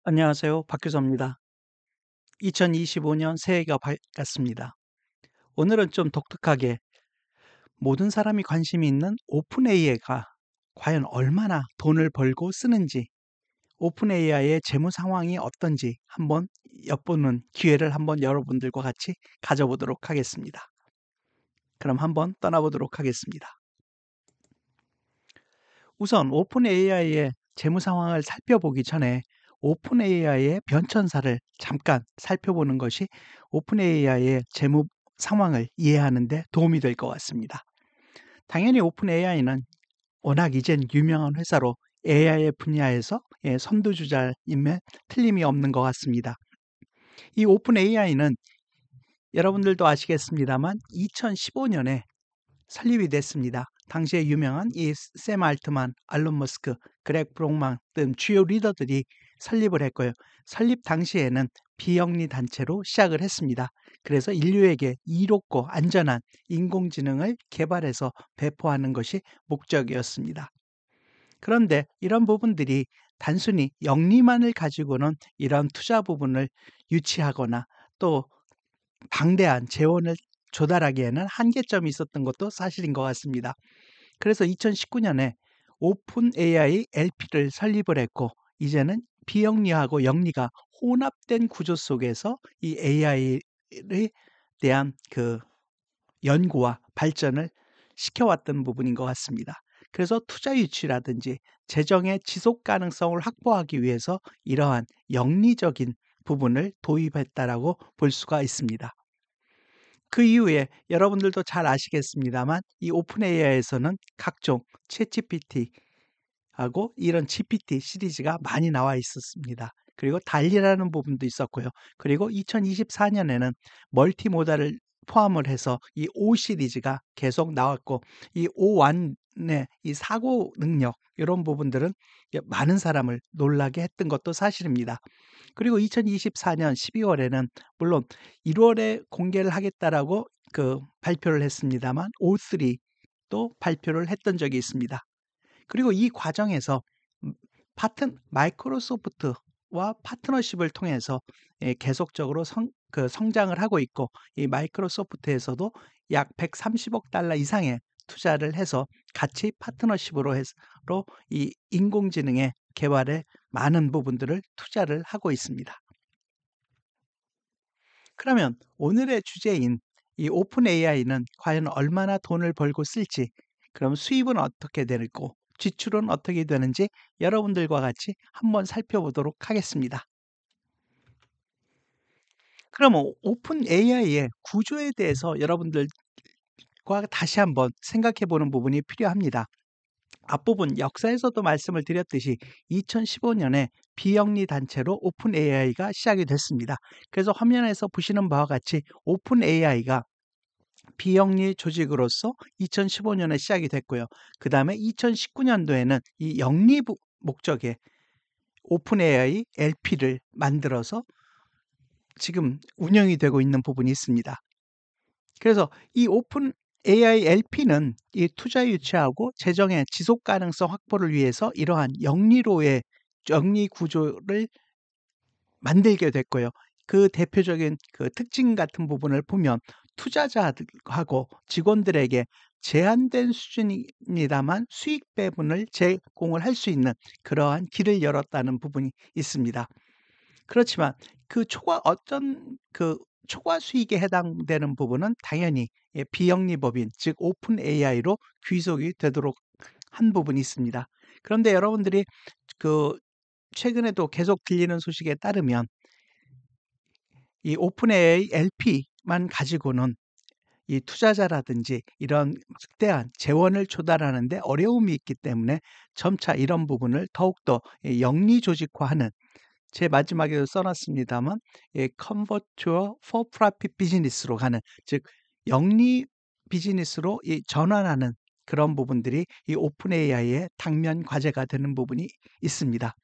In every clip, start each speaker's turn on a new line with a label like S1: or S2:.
S1: 안녕하세요. 박규서입니다. 2025년 새해가 밝았습니다. 오늘은 좀 독특하게 모든 사람이 관심이 있는 오픈 AI가 과연 얼마나 돈을 벌고 쓰는지, 오픈 AI의 재무 상황이 어떤지 한번 엿보는 기회를 한번 여러분들과 같이 가져보도록 하겠습니다. 그럼 한번 떠나보도록 하겠습니다. 우선 오픈 AI의 재무 상황을 살펴보기 전에 오픈 AI의 변천사를 잠깐 살펴보는 것이 오픈 AI의 재무 상황을 이해하는 데 도움이 될 것 같습니다. 당연히 오픈 AI는 워낙 이젠 유명한 회사로 AI 분야에서 선두주자임에 틀림이 없는 것 같습니다. 이 오픈 AI는 여러분들도 아시겠습니다만 2015년에 설립이 됐습니다. 당시에 유명한 이 샘 알트만, 알론 머스크, 그렉 브록만 등 주요 리더들이 설립을 했고요. 설립 당시에는 비영리 단체로 시작을 했습니다. 그래서 인류에게 이롭고 안전한 인공지능을 개발해서 배포하는 것이 목적이었습니다. 그런데 이런 부분들이 단순히 영리만을 가지고는 이런 투자 부분을 유치하거나 또 방대한 재원을 조달하기에는 한계점이 있었던 것도 사실인 것 같습니다. 그래서 2019년에 오픈 AI LP를 설립을 했고 이제는 비영리하고 영리가 혼합된 구조 속에서 이 AI에 대한 그 연구와 발전을 시켜왔던 부분인 것 같습니다. 그래서 투자 유치라든지 재정의 지속 가능성을 확보하기 위해서 이러한 영리적인 부분을 도입했다라고 볼 수가 있습니다. 그 이후에 여러분들도 잘 아시겠습니다만 이 오픈 AI에서는 각종 챗GPT하고 이런 GPT 시리즈가 많이 나와 있었습니다. 그리고 달리라는 부분도 있었고요. 그리고 2024년에는 멀티모달을 포함을 해서 이 O 시리즈가 계속 나왔고 이 O1의 이 사고 능력 이런 부분들은 많은 사람을 놀라게 했던 것도 사실입니다. 그리고 2024년 12월에는 물론 1월에 공개를 하겠다라고 발표를 했습니다만 O3도 발표를 했던 적이 있습니다. 그리고 이 과정에서 마이크로소프트와 파트너십을 통해서 계속적으로 성장을 하고 있고 이 마이크로소프트에서도 약 130억 달러 이상의 투자를 해서 같이 파트너십으로 해서 이 인공지능의 개발에 많은 부분들을 투자를 하고 있습니다. 그러면 오늘의 주제인 이 오픈 AI는 과연 얼마나 돈을 벌고 쓸지, 그럼 수입은 어떻게 되고 지출은 어떻게 되는지 여러분들과 같이 한번 살펴보도록 하겠습니다. 그럼 오픈 AI의 구조에 대해서 여러분들과 다시 한번 생각해 보는 부분이 필요합니다. 앞부분 역사에서도 말씀을 드렸듯이 2015년에 비영리 단체로 오픈 AI가 시작이 됐습니다. 그래서 화면에서 보시는 바와 같이 오픈 AI가 비영리 조직으로서 2015년에 시작이 됐고요. 그 다음에 2019년도에는 이 영리 목적의 오픈 AI LP를 만들어서 지금 운영이 되고 있는 부분이 있습니다. 그래서 이 오픈 AI LP는 이 투자 유치하고 재정의 지속 가능성 확보를 위해서 이러한 영리 구조를 만들게 됐고요. 그 대표적인 그 특징 같은 부분을 보면 투자자하고 직원들에게 제한된 수준입니다만 수익 배분을 제공을 할 수 있는 그러한 길을 열었다는 부분이 있습니다. 그렇지만 초과 수익에 해당되는 부분은 당연히 비영리 법인 즉 오픈 AI로 귀속이 되도록 한 부분이 있습니다. 그런데 여러분들이 그 최근에도 계속 들리는 소식에 따르면 이 오픈 AI LP만 가지고는 이 투자자라든지 이런 막대한 재원을 조달하는 데 어려움이 있기 때문에 점차 이런 부분을 더욱더 영리 조직화하는 제 마지막에도 써놨습니다만 convert to for profit 비즈니스로 가는 즉 영리 비즈니스로 전환하는 그런 부분들이 이 오픈 AI의 당면 과제가 되는 부분이 있습니다.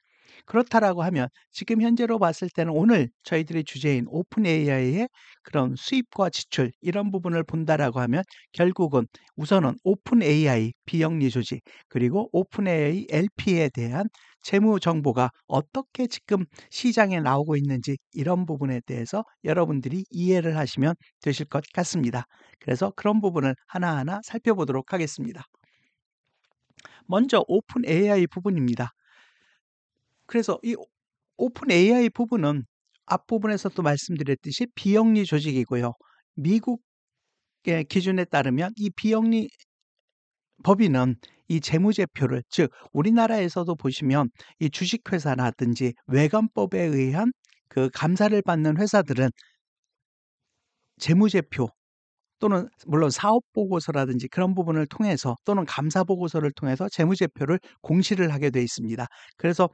S1: 그렇다라고 하면 지금 현재로 봤을 때는 오늘 저희들의 주제인 오픈 AI의 그런 수입과 지출 이런 부분을 본다라고 하면 결국은 우선은 오픈 AI 비영리 조직 그리고 오픈 AI LP에 대한 재무 정보가 어떻게 지금 시장에 나오고 있는지 이런 부분에 대해서 여러분들이 이해를 하시면 되실 것 같습니다. 그래서 그런 부분을 하나하나 살펴보도록 하겠습니다. 먼저 오픈 AI 부분입니다. 그래서 이 오픈 AI 부분은 앞부분에서도 말씀드렸듯이 비영리 조직이고요. 미국의 기준에 따르면 이 비영리 법인은 이 재무제표를 즉 우리나라에서도 보시면 이 주식회사라든지 외관법에 의한 그 감사를 받는 회사들은 재무제표 또는 물론 사업보고서라든지 그런 부분을 통해서 또는 감사보고서를 통해서 재무제표를 공시를 하게 돼 있습니다. 그래서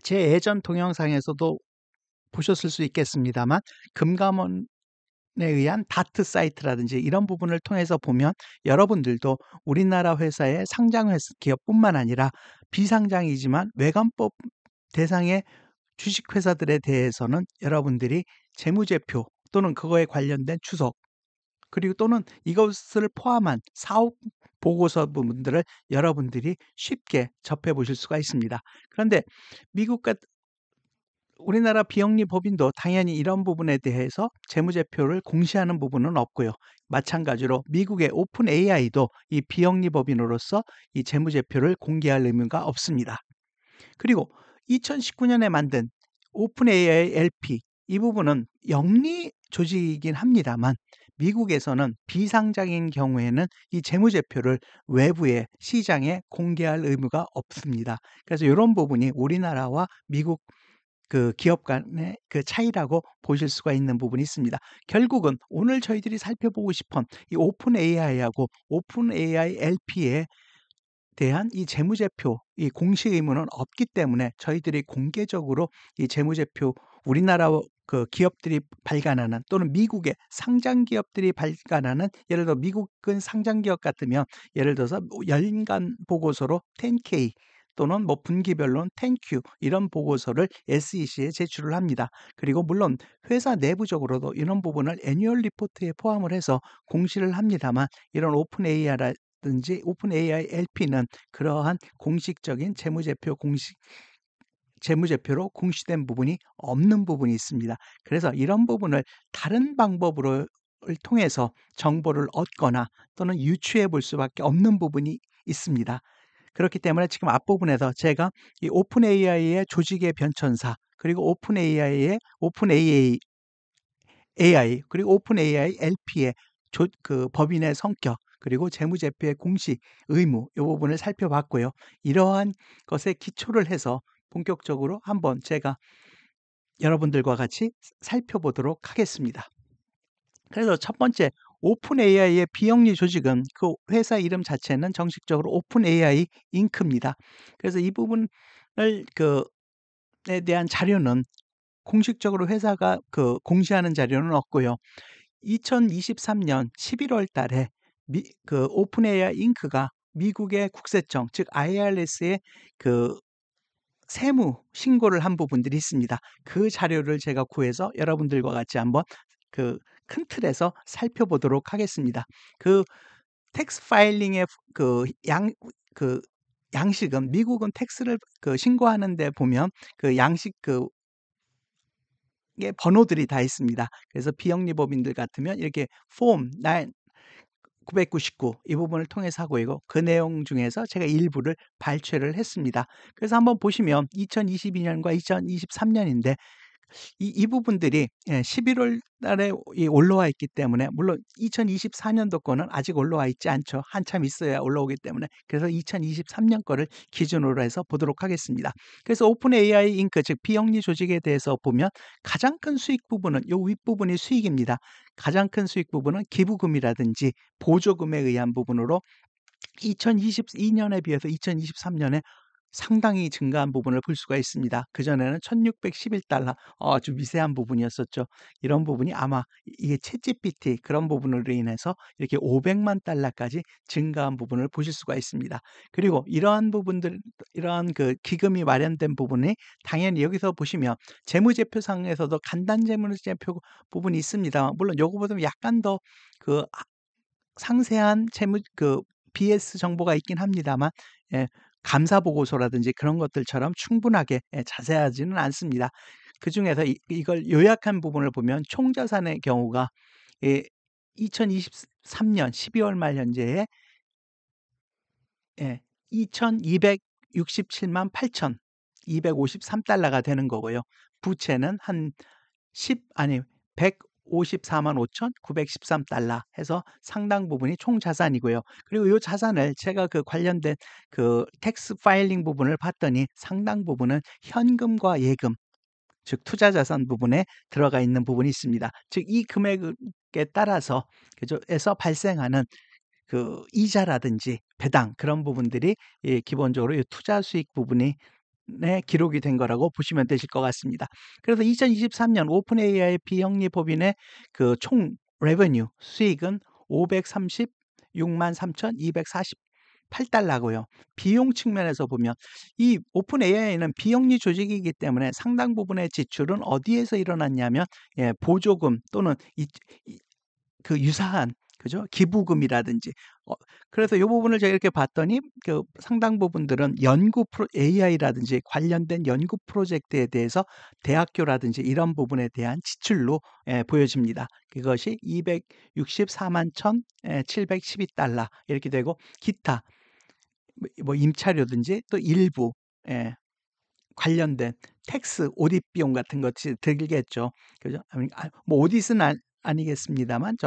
S1: 제 예전 동영상에서도 보셨을 수 있겠습니다만 금감원에 의한 다트 사이트라든지 이런 부분을 통해서 보면 여러분들도 우리나라 회사의 상장 기업뿐만 아니라 비상장이지만 외관법 대상의 주식회사들에 대해서는 여러분들이 재무제표 또는 그거에 관련된 추석 그리고 또는 이것을 포함한 사업 보고서 부분들을 여러분들이 쉽게 접해 보실 수가 있습니다. 그런데 미국과 우리나라 비영리 법인도 당연히 이런 부분에 대해서 재무제표를 공시하는 부분은 없고요. 마찬가지로 미국의 오픈 AI도 이 비영리 법인으로서 이 재무제표를 공개할 의무가 없습니다. 그리고 2019년에 만든 오픈 AI LP 이 부분은 영리 조직이긴 합니다만 미국에서는 비상장인 경우에는 이 재무제표를 외부의 시장에 공개할 의무가 없습니다. 그래서 이런 부분이 우리나라와 미국 그 기업 간의 그 차이라고 보실 수가 있는 부분이 있습니다. 결국은 오늘 저희들이 살펴보고 싶은 이 오픈 AI하고 오픈 AI LP의 대한 이 재무제표, 이 공시 의무는 없기 때문에 저희들이 공개적으로 이 재무제표 우리나라 그 기업들이 발간하는 또는 미국의 상장 기업들이 발간하는 예를 들어 미국은 상장 기업 같으면 예를 들어서 연간 보고서로 10K 또는 뭐 분기별로는 10Q 이런 보고서를 SEC에 제출을 합니다. 그리고 물론 회사 내부적으로도 이런 부분을 애뉴얼 리포트에 포함을 해서 공시를 합니다만 이런 오픈 AI라 든지 오픈 AI LP는 그러한 공식적인 재무제표로 공시된 부분이 없는 부분이 있습니다. 그래서 이런 부분을 다른 방법으로 통해서 정보를 얻거나 또는 유추해 볼 수밖에 없는 부분이 있습니다. 그렇기 때문에 지금 앞부분에서 제가 이 오픈 AI의 조직의 변천사 그리고 오픈 AI의 오픈 AI 그리고 오픈 AI LP의 그 법인의 성격 그리고 재무제표의 공시 의무 이 부분을 살펴봤고요. 이러한 것에 기초를 해서 본격적으로 한번 제가 여러분들과 같이 살펴보도록 하겠습니다. 그래서 첫 번째 오픈 AI의 비영리 조직은 그 회사 이름 자체는 정식적으로 오픈 AI 잉크입니다. 그래서 이 부분을 그에 대한 자료는 공식적으로 회사가 그 공시하는 자료는 없고요. 2023년 11월 달에 그 오픈 AI 잉크가 미국의 국세청 즉 IRS에 그 세무 신고를 한 부분들이 있습니다. 그 자료를 제가 구해서 여러분들과 같이 한번 그 큰 틀에서 살펴보도록 하겠습니다. 그 텍스 파일링의 그 양식은 미국은 텍스를 그 신고하는 데 보면 그 양식 그 번호들이 다 있습니다. 그래서 비영리법인들 같으면 이렇게 폼 999 이 부분을 통해서 하고 있고 그 내용 중에서 제가 일부를 발췌를 했습니다. 그래서 한번 보시면 2022년과 2023년인데 이 부분들이 11월 달에 올라와 있기 때문에 물론 2024년도 거는 아직 올라와 있지 않죠. 한참 있어야 올라오기 때문에 그래서 2023년 거를 기준으로 해서 보도록 하겠습니다. 그래서 오픈 AI 잉크 즉 비영리 조직에 대해서 보면 가장 큰 수익 부분은 요 윗부분이 수익입니다. 가장 큰 수익 부분은 기부금이라든지 보조금에 의한 부분으로 2022년에 비해서 2023년에 상당히 증가한 부분을 볼 수가 있습니다. 그전에는 $1,611 아주 미세한 부분이었었죠. 이런 부분이 아마 이게 챗GPT 그런 부분으로 인해서 이렇게 $500만 까지 증가한 부분을 보실 수가 있습니다. 그리고 이러한 부분들 이러한 그 기금이 마련된 부분이 당연히 여기서 보시면 재무제표상에서도 간단 재무제표 부분이 있습니다. 물론 요거보다는 약간 더 그 상세한 재무 BS 정보가 있긴 합니다만 예 감사 보고서라든지 그런 것들처럼 충분하게 자세하지는 않습니다. 그중에서 이걸 요약한 부분을 보면 총 자산의 경우가 2023년 12월 말 현재에 2,267만 8,253달러가 되는 거고요. 부채는 한 154만 5,913달러 해서 상당 부분이 총 자산이고요. 그리고 이 자산을 제가 그 관련된 그 텍스 파일링 부분을 봤더니 상당 부분은 현금과 예금, 즉 투자 자산 부분에 들어가 있는 부분이 있습니다. 즉 이 금액에 따라서 그죠? 에서 발생하는 그 이자라든지 배당 그런 부분들이 기본적으로 이 투자 수익 부분이 기록이 된 거라고 보시면 되실 것 같습니다. 그래서 2023년 오픈 AI 비영리 법인의 그 총 레베뉴 수익은 536만 3,248달러고요. 비용 측면에서 보면 이 오픈 AI는 비영리 조직이기 때문에 상당 부분의 지출은 어디에서 일어났냐면 보조금 또는 그 유사한 그죠? 기부금이라든지 그래서 요 부분을 제가 이렇게 봤더니 그 상당 부분들은 AI라든지 관련된 연구 프로젝트에 대해서 대학교라든지 이런 부분에 대한 지출로 보여집니다. 그것이 264만 1,712달러 이렇게 되고 기타 뭐 임차료든지 또 일부 관련된 텍스 오딧 비용 같은 것이 들겠죠. 그죠? 뭐 오딧은 아니겠습니다만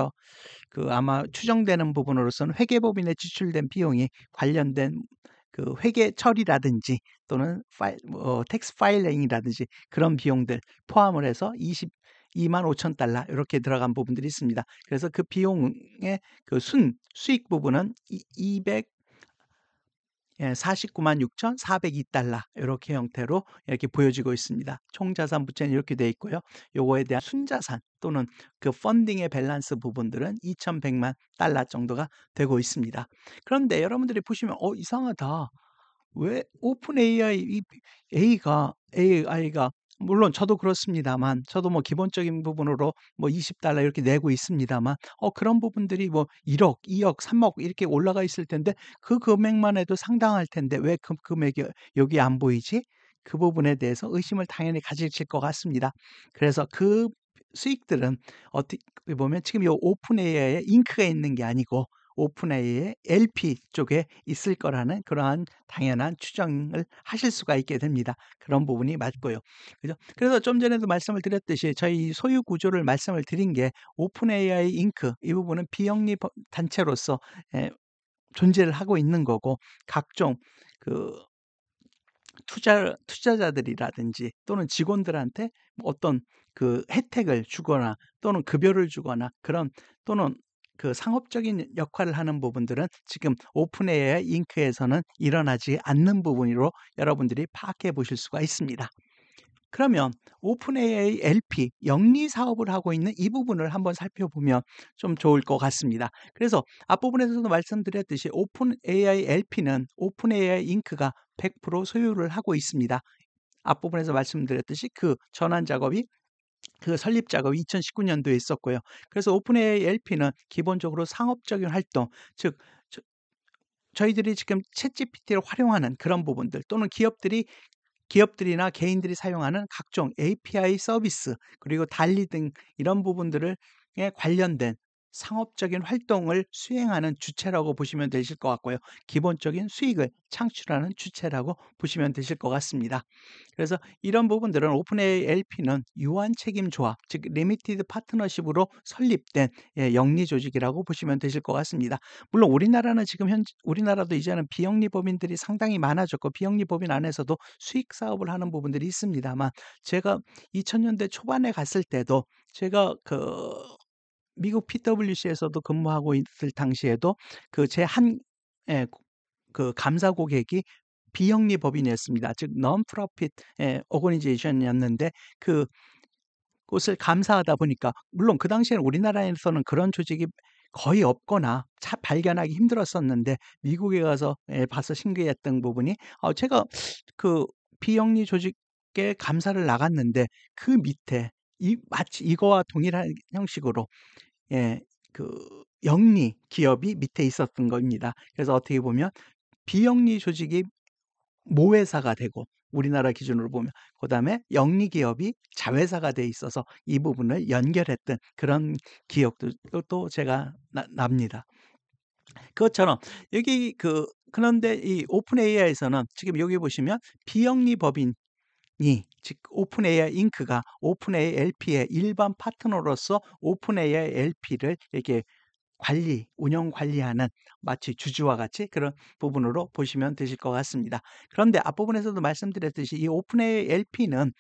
S1: 그 아마 추정되는 부분으로서는 회계법인에 지출된 비용이 관련된 그 회계 처리라든지 또는 텍스 파일링이라든지 그런 비용들 포함을 해서 22만 5천 달러 이렇게 들어간 부분들이 있습니다. 그래서 그 비용의 그 수익 부분은 49만 6,402달러 이렇게 형태로 이렇게 보여지고 있습니다. 총 자산 부채는 이렇게 되어 있고요. 요거에 대한 순자산 또는 그 펀딩의 밸런스 부분들은 2,100만 달러 정도가 되고 있습니다. 그런데 여러분들이 보시면 이상하다. 왜 오픈 AI가 물론 저도 그렇습니다만 저도 뭐 기본적인 부분으로 뭐 $20 이렇게 내고 있습니다만 그런 부분들이 뭐 1억, 2억, 3억 이렇게 올라가 있을 텐데 그 금액만 해도 상당할 텐데 왜 그 금액이 여기 안 보이지? 그 부분에 대해서 의심을 당연히 가지실 것 같습니다. 그래서 그 수익들은 어떻게 보면 지금 이 오픈 AI에 잉크가 있는 게 아니고 오픈 AI의 LP 쪽에 있을 거라는 그러한 당연한 추정을 하실 수가 있게 됩니다. 그런 부분이 맞고요. 그죠? 그래서 좀 전에도 말씀을 드렸듯이 저희 소유 구조를 말씀을 드린 게 오픈 AI 잉크 이 부분은 비영리 단체로서 존재를 하고 있는 거고 각종 그 투자자들이라든지 또는 직원들한테 어떤 그 혜택을 주거나 또는 급여를 주거나 그런 또는 그 상업적인 역할을 하는 부분들은 지금 오픈 AI 잉크에서는 일어나지 않는 부분으로 여러분들이 파악해 보실 수가 있습니다. 그러면 오픈 AI LP 영리 사업을 하고 있는 이 부분을 한번 살펴보면 좀 좋을 것 같습니다. 그래서 앞부분에서도 말씀드렸듯이 오픈 AI LP는 오픈 AI 잉크가 100% 소유를 하고 있습니다. 앞부분에서 말씀드렸듯이 그 전환 작업이 그 설립 작업이 2019년도에 있었고요. 그래서 오픈 AI LP는 기본적으로 상업적인 활동, 즉 저희들이 지금 챗GPT를 활용하는 그런 부분들 또는 기업들이나 개인들이 사용하는 각종 API 서비스 그리고 달리 등 이런 부분들에 관련된 상업적인 활동을 수행하는 주체라고 보시면 되실 것 같고요. 기본적인 수익을 창출하는 주체라고 보시면 되실 것 같습니다. 그래서 이런 부분들은 오픈AI LP는 유한 책임 조합, 즉 리미티드 파트너십으로 설립된 영리 조직이라고 보시면 되실 것 같습니다. 물론 우리나라도 이제는 비영리 법인들이 상당히 많아졌고 비영리 법인 안에서도 수익 사업을 하는 부분들이 있습니다만 제가 2000년대 초반에 갔을 때도 제가 미국 PwC에서도 근무하고 있을 당시에도 그 감사 고객이 비영리 법인이었습니다. 즉 non-profit organization이었는데 그곳을 감사하다 보니까 물론 그 당시에는 우리나라에서는 그런 조직이 거의 없거나 발견하기 힘들었었는데 미국에 가서 봐서 신기했던 부분이 제가 그 비영리 조직에 감사를 나갔는데 그 밑에 마치 이거와 동일한 형식으로 예 그 영리 기업이 밑에 있었던 겁니다. 그래서 어떻게 보면 비영리 조직이 모회사가 되고 우리나라 기준으로 보면 그다음에 영리 기업이 자회사가 돼 있어서 이 부분을 연결했던 그런 기억도 또 제가 납니다. 그것처럼 여기 그런데 이 오픈 AI에서는 지금 여기 보시면 비영리 법인이 즉 오픈 AI 잉크가 오픈 AI LP의 일반 파트너로서 오픈 AI LP를 이렇게 운영 관리하는 마치 주주와 같이 그런 부분으로 보시면 되실 것 같습니다. 그런데 앞부분에서도 말씀드렸듯이 이 오픈 AI LP는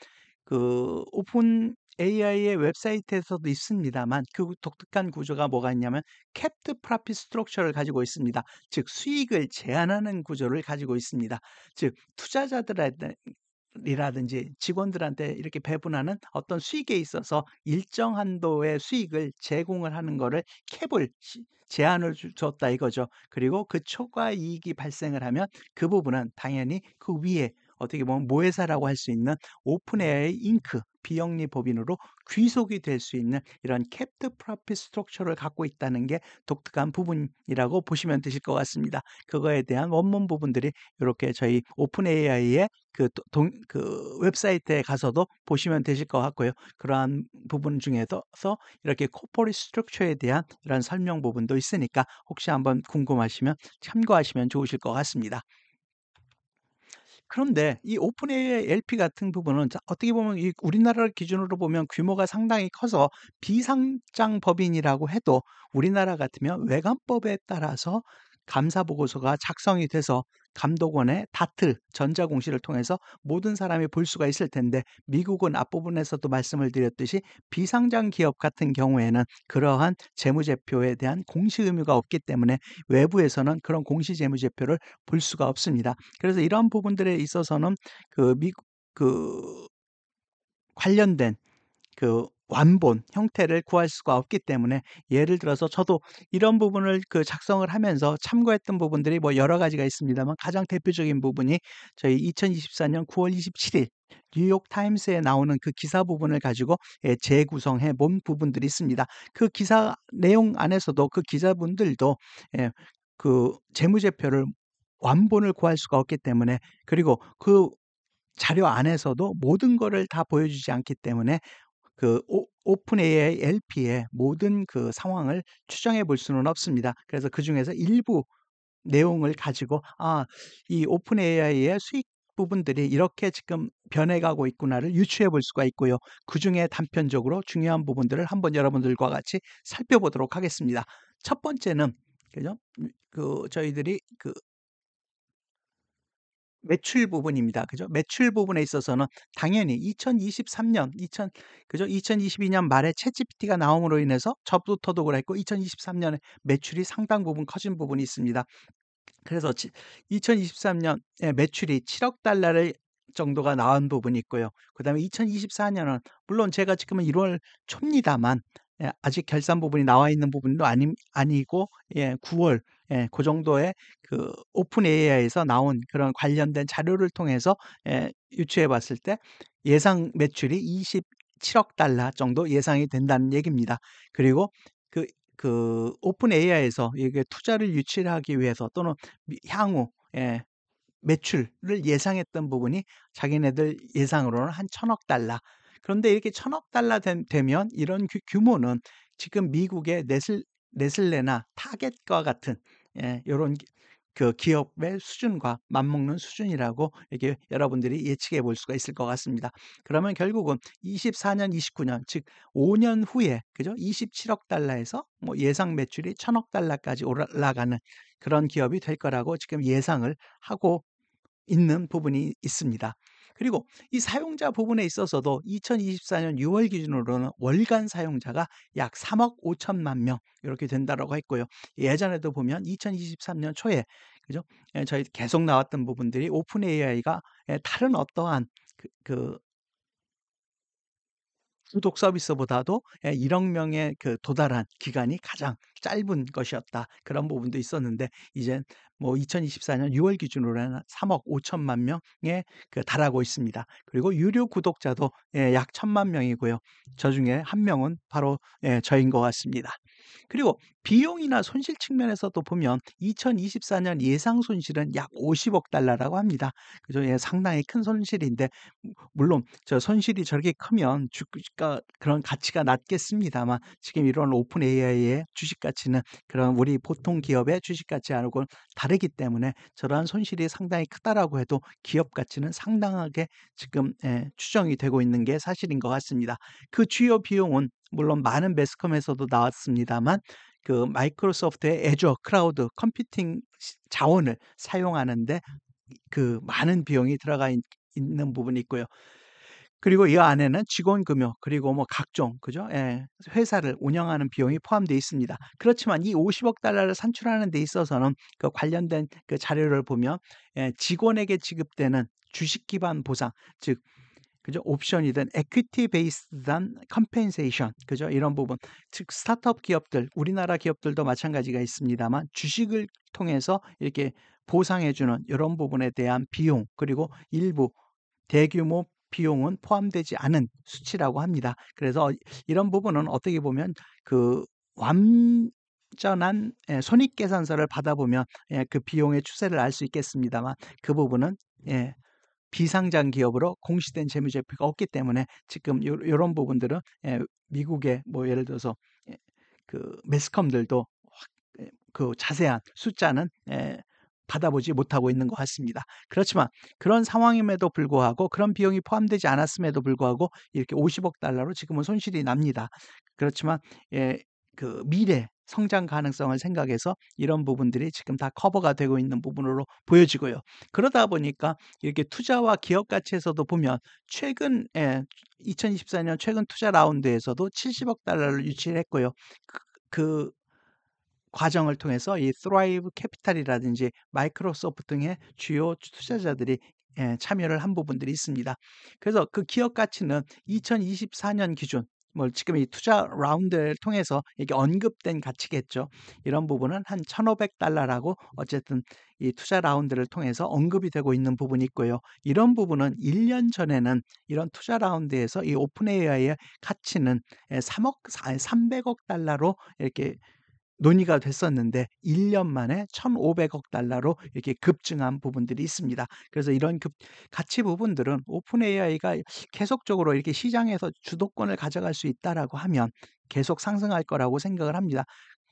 S1: 오픈 AI의 웹사이트에서도 있습니다만 그 독특한 구조가 뭐가 있냐면 캡트 프로핏 스트럭처를 가지고 있습니다. 즉 수익을 제한하는 구조를 가지고 있습니다. 즉 투자자들이라든지 직원들한테 이렇게 배분하는 어떤 수익에 있어서 일정 한도의 수익을 제공을 하는 거를 캡을 제한을 줬다 이거죠. 그리고 그 초과 이익이 발생을 하면 그 부분은 당연히 그 위에 어떻게 보면 모회사라고 할 수 있는 오픈 AI 잉크 비영리 법인으로 귀속이 될 수 있는 이런 캡트 프로핏 스트럭처를 갖고 있다는 게 독특한 부분이라고 보시면 되실 것 같습니다. 그거에 대한 원문 부분들이 이렇게 저희 오픈 AI의 그 웹사이트에 가서도 보시면 되실 것 같고요. 그러한 부분 중에서 이렇게 코퍼릿 스트럭처에 대한 이런 설명 부분도 있으니까 혹시 한번 궁금하시면 참고하시면 좋으실 것 같습니다. 그런데 이 오픈 AI LP 같은 부분은 어떻게 보면 이 우리나라를 기준으로 보면 규모가 상당히 커서 비상장 법인이라고 해도 우리나라 같으면 외관법에 따라서 감사 보고서가 작성이 돼서 감독원의 다트 전자공시를 통해서 모든 사람이 볼 수가 있을 텐데 미국은 앞부분에서도 말씀을 드렸듯이 비상장 기업 같은 경우에는 그러한 재무제표에 대한 공시 의무가 없기 때문에 외부에서는 그런 공시 재무제표를 볼 수가 없습니다. 그래서 이런 부분들에 있어서는 그 관련된 완본 형태를 구할 수가 없기 때문에 예를 들어서 저도 이런 부분을 작성을 하면서 참고했던 부분들이 뭐 여러 가지가 있습니다만 가장 대표적인 부분이 저희 2024년 9월 27일 뉴욕 타임스에 나오는 그 기사 부분을 가지고 재구성해 본 부분들이 있습니다. 그 기사 내용 안에서도 그 기자분들도 재무제표를 완본을 구할 수가 없기 때문에 그리고 그 자료 안에서도 모든 거를 다 보여주지 않기 때문에 오픈 AI LP의 모든 상황을 추정해 볼 수는 없습니다. 그래서 그중에서 일부 내용을 가지고 이 오픈 AI의 수익 부분들이 이렇게 지금 변해가고 있구나를 유추해 볼 수가 있고요. 그중에 단편적으로 중요한 부분들을 한번 여러분들과 같이 살펴보도록 하겠습니다. 첫 번째는 그죠? 저희들이 매출 부분입니다. 그죠? 매출 부분에 있어서는 당연히 2023년, 그죠? 2022년 말에 챗GPT가 나옴으로 인해서 저부터도 그랬고 2023년에 매출이 상당 부분 커진 부분이 있습니다. 그래서 2023년에 매출이 7억 달러를 정도가 나온 부분이 있고요. 그다음에 2024년은 물론 제가 지금은 1월 초입니다만 아직 결산 부분이 나와 있는 부분도 아니고 9월 그 정도의 오픈 AI에서 나온 그런 관련된 자료를 통해서 유추해 봤을 때 예상 매출이 27억 달러 정도 예상이 된다는 얘기입니다. 그리고 오픈 AI에서 이게 투자를 유치를 하기 위해서 또는 향후 매출을 예상했던 부분이 자기네들 예상으로는 한 1,000억 달러. 그런데 이렇게 1,000억 달러 되면 이런 규모는 지금 미국의 네슬레나 타겟과 같은 요런 기업의 수준과 맞먹는 수준이라고 이렇게 여러분들이 예측해 볼 수가 있을 것 같습니다. 그러면 결국은 24년, 29년 즉 5년 후에 그죠? 27억 달러에서 뭐 예상 매출이 1,000억 달러까지 올라가는 그런 기업이 될 거라고 지금 예상을 하고 있는 부분이 있습니다. 그리고 이 사용자 부분에 있어서도 2024년 6월 기준으로는 월간 사용자가 약 3억 5천만 명 이렇게 된다라고 했고요. 예전에도 보면 2023년 초에 그죠? 저희 계속 나왔던 부분들이 오픈 AI가 다른 어떠한 그 구독 서비스보다도 1억 명에 도달한 기간이 가장 짧은 것이었다. 그런 부분도 있었는데 이젠 뭐 2024년 6월 기준으로는 3억 5천만 명에 달하고 있습니다. 그리고 유료 구독자도 약 1천만 명이고요. 저중에 한 명은 바로 저인 것 같습니다. 그리고 비용이나 손실 측면에서도 보면 2024년 예상 손실은 약 50억 달러라고 합니다. 그죠? 상당히 큰 손실인데 물론 저 손실이 저렇게 크면 주가 그런 가치가 낮겠습니다만 지금 이런 오픈 AI의 주식 가치는 그런 우리 보통 기업의 주식 가치하고는 다르기 때문에 저러한 손실이 상당히 크다라고 해도 기업 가치는 상당하게 지금 추정이 되고 있는 게 사실인 것 같습니다. 그 주요 비용은 물론 많은 매스컴에서도 나왔습니다만 그 마이크로소프트의 애저 클라우드 컴퓨팅 자원을 사용하는데 그 많은 비용이 들어가 있는 부분이 있고요. 그리고 이 안에는 직원 급여 그리고 뭐 각종 그죠? 회사를 운영하는 비용이 포함되어 있습니다. 그렇지만 이 50억 달러를 산출하는 데 있어서는 그 관련된 그 자료를 보면 직원에게 지급되는 주식 기반 보상 즉 그죠? 옵션이든 equity based한 compensation 그죠? 이런 부분. 즉 스타트업 기업들, 우리나라 기업들도 마찬가지가 있습니다만 주식을 통해서 이렇게 보상해 주는 이런 부분에 대한 비용 그리고 일부 대규모 비용은 포함되지 않은 수치라고 합니다. 그래서 이런 부분은 어떻게 보면 그 완전한 손익계산서를 받아보면 그 비용의 추세를 알 수 있겠습니다만 그 부분은 비상장 기업으로 공시된 재무제표가 없기 때문에 지금 요런 부분들은 미국의 뭐 예를 들어서 그 매스컴들도 그 자세한 숫자는 받아보지 못하고 있는 것 같습니다. 그렇지만 그런 상황임에도 불구하고 그런 비용이 포함되지 않았음에도 불구하고 이렇게 50억 달러로 지금은 손실이 납니다. 그렇지만 그 미래 성장 가능성을 생각해서 이런 부분들이 지금 다 커버가 되고 있는 부분으로 보여지고요. 그러다 보니까 이렇게 투자와 기업 가치에서도 보면 최근 2024년 최근 투자 라운드에서도 70억 달러를 유치를 했고요. 그 과정을 통해서 이 스라이브 캐피탈이라든지 마이크로소프트 등의 주요 투자자들이 참여를 한 부분들이 있습니다. 그래서 그 기업 가치는 2024년 기준 뭐 지금 이 투자 라운드를 통해서 이게 언급된 가치겠죠. 이런 부분은 한 1,500달러라고 어쨌든 이 투자 라운드를 통해서 언급이 되고 있는 부분이 있고요. 이런 부분은 1년 전에는 이런 투자 라운드에서 이 오픈 AI의 가치는 300억 달러로 이렇게 논의가 됐었는데 1년 만에 1,500억 달러로 이렇게 급증한 부분들이 있습니다. 그래서 이런 가치 부분들은 오픈 AI가 계속적으로 이렇게 시장에서 주도권을 가져갈 수 있다라고 하면 계속 상승할 거라고 생각을 합니다.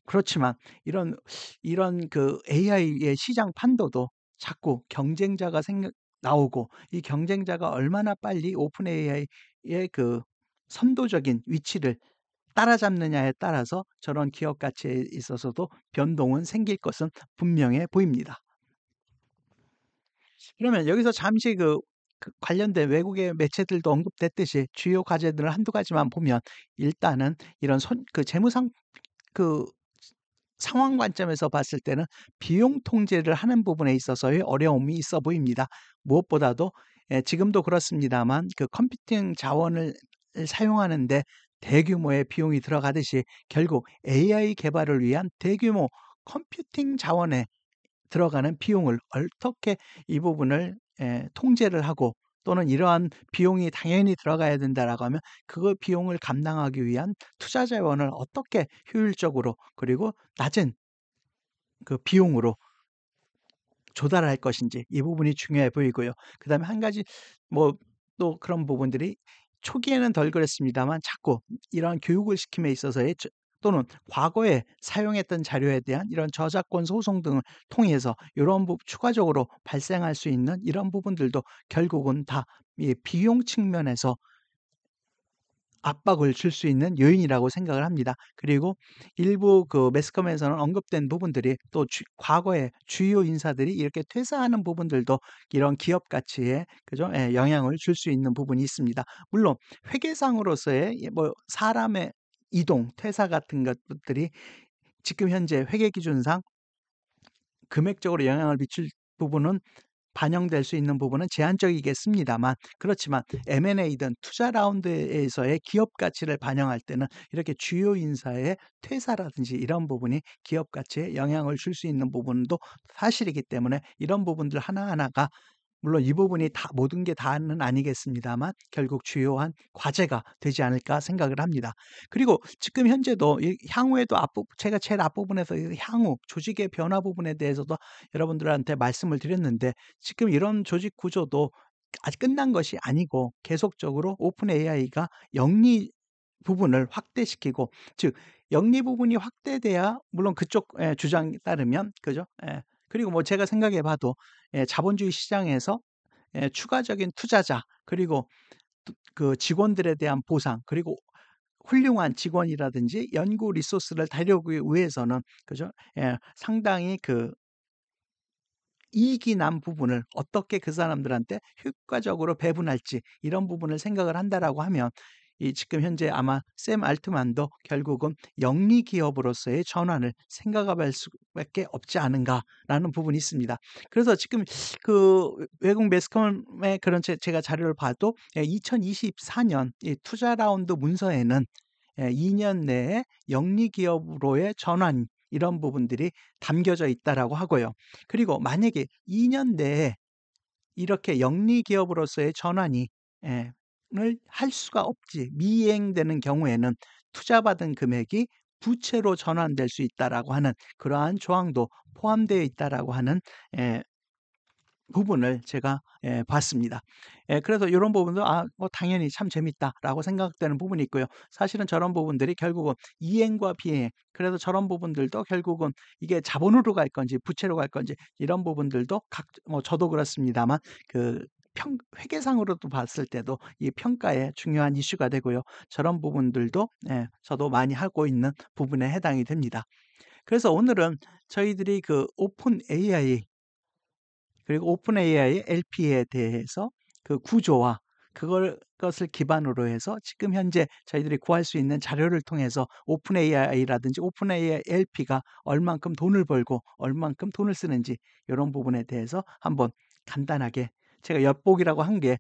S1: 그렇지만 이런 그 AI의 시장 판도도 자꾸 경쟁자가 나오고 이 경쟁자가 얼마나 빨리 오픈 AI의 그 선도적인 위치를 따라잡느냐에 따라서 저런 기업 가치에 있어서도 변동은 생길 것은 분명해 보입니다. 그러면 여기서 잠시 그 관련된 외국의 매체들도 언급됐듯이 주요 과제들을 한두 가지만 보면 일단은 이런 재무상 그 상황 관점에서 봤을 때는 비용 통제를 하는 부분에 있어서의 어려움이 있어 보입니다. 무엇보다도 지금도 그렇습니다만 그 컴퓨팅 자원을 사용하는데 대규모의 비용이 들어가듯이 결국 AI 개발을 위한 대규모 컴퓨팅 자원에 들어가는 비용을 어떻게 이 부분을 통제를 하고 또는 이러한 비용이 당연히 들어가야 된다라고 하면 그 비용을 감당하기 위한 투자 자원을 어떻게 효율적으로 그리고 낮은 그 비용으로 조달할 것인지 이 부분이 중요해 보이고요. 그다음에 한 가지 뭐 또 그런 부분들이 초기에는 덜 그랬습니다만 자꾸 이러한 교육을 시킴에 있어서의 또는 과거에 사용했던 자료에 대한 이런 저작권 소송 등을 통해서 이런 추가적으로 발생할 수 있는 이런 부분들도 결국은 다 이 비용 측면에서 압박을 줄 수 있는 요인이라고 생각을 합니다. 그리고 일부 그 매스컴에서는 언급된 부분들이 또 과거에 주요 인사들이 이렇게 퇴사하는 부분들도 이런 기업 가치에 그죠? 영향을 줄 수 있는 부분이 있습니다. 물론 회계상으로서의 뭐 사람의 이동, 퇴사 같은 것들이 지금 현재 회계 기준상 금액적으로 영향을 미칠 부분은 반영될 수 있는 부분은 제한적이겠습니다만, 그렇지만 M&A든 투자 라운드에서의 기업 가치를 반영할 때는 이렇게 주요 인사의 퇴사라든지 이런 부분이 기업 가치에 영향을 줄 수 있는 부분도 사실이기 때문에, 이런 부분들 하나하나가 물론 이 부분이 다 모든 게 다는 아니겠습니다만 결국 주요한 과제가 되지 않을까 생각을 합니다. 그리고 지금 현재도 향후에도 제가 제일 앞부분에서 향후 조직의 변화 부분에 대해서도 여러분들한테 말씀을 드렸는데, 지금 이런 조직 구조도 아직 끝난 것이 아니고 계속적으로 오픈 AI가 영리 부분을 확대시키고, 즉 영리 부분이 확대돼야 물론 그쪽 주장에 따르면 그죠? 그리고 뭐 제가 생각해 봐도 자본주의 시장에서 추가적인 투자자, 그리고 그 직원들에 대한 보상, 그리고 훌륭한 직원이라든지 연구 리소스를 다루기 위해서는 그죠? 상당히 그 이익이 난 부분을 어떻게 그 사람들한테 효과적으로 배분할지, 이런 부분을 생각을 한다라고 하면 이 지금 현재 아마 샘 알트만도 결국은 영리 기업으로서의 전환을 생각할 수밖에 없지 않은가라는 부분이 있습니다. 그래서 지금 그 외국 매스컴의 그런 제가 자료를 봐도 2024년 이 투자 라운드 문서에는 2년 내에 영리 기업으로의 전환, 이런 부분들이 담겨져 있다라고 하고요. 그리고 만약에 2년 내에 이렇게 영리 기업으로서의 전환이 를 할 수가 없지, 미행되는 경우에는 투자받은 금액이 부채로 전환될 수 있다라고 하는 그러한 조항도 포함되어 있다라고 하는 부분을 제가 봤습니다. 그래서 이런 부분도 뭐 당연히 참 재밌다라고 생각되는 부분이 있고요. 사실은 저런 부분들이 결국은 이행과 비행, 그래서 저런 부분들도 결국은 이게 자본으로 갈 건지 부채로 갈 건지, 이런 부분들도 뭐 저도 그렇습니다만 그 회계상으로도 봤을 때도 이 평가에 중요한 이슈가 되고요. 저런 부분들도 저도 많이 하고 있는 부분에 해당이 됩니다. 그래서 오늘은 저희들이 그 오픈 AI 그리고 오픈 AI의 LP에 대해서 그 구조와 것을 기반으로 해서 지금 현재 저희들이 구할 수 있는 자료를 통해서 오픈 AI라든지 오픈 AI LP가 얼만큼 돈을 벌고 얼만큼 돈을 쓰는지, 이런 부분에 대해서 한번 간단하게, 제가 엿보기라고 한 게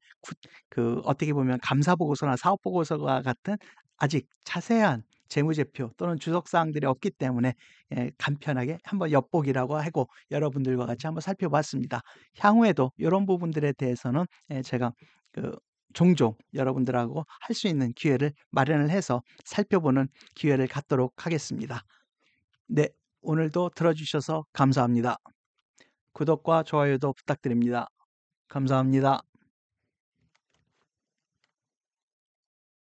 S1: 그 어떻게 보면 감사 보고서나 사업 보고서와 같은 아직 자세한 재무제표 또는 주석 사항들이 없기 때문에 간편하게 한번 엿보기라고 하고 여러분들과 같이 한번 살펴봤습니다. 향후에도 이런 부분들에 대해서는 제가 그 종종 여러분들하고 할 수 있는 기회를 마련을 해서 살펴보는 기회를 갖도록 하겠습니다. 네, 오늘도 들어주셔서 감사합니다. 구독과 좋아요도 부탁드립니다. 감사합니다.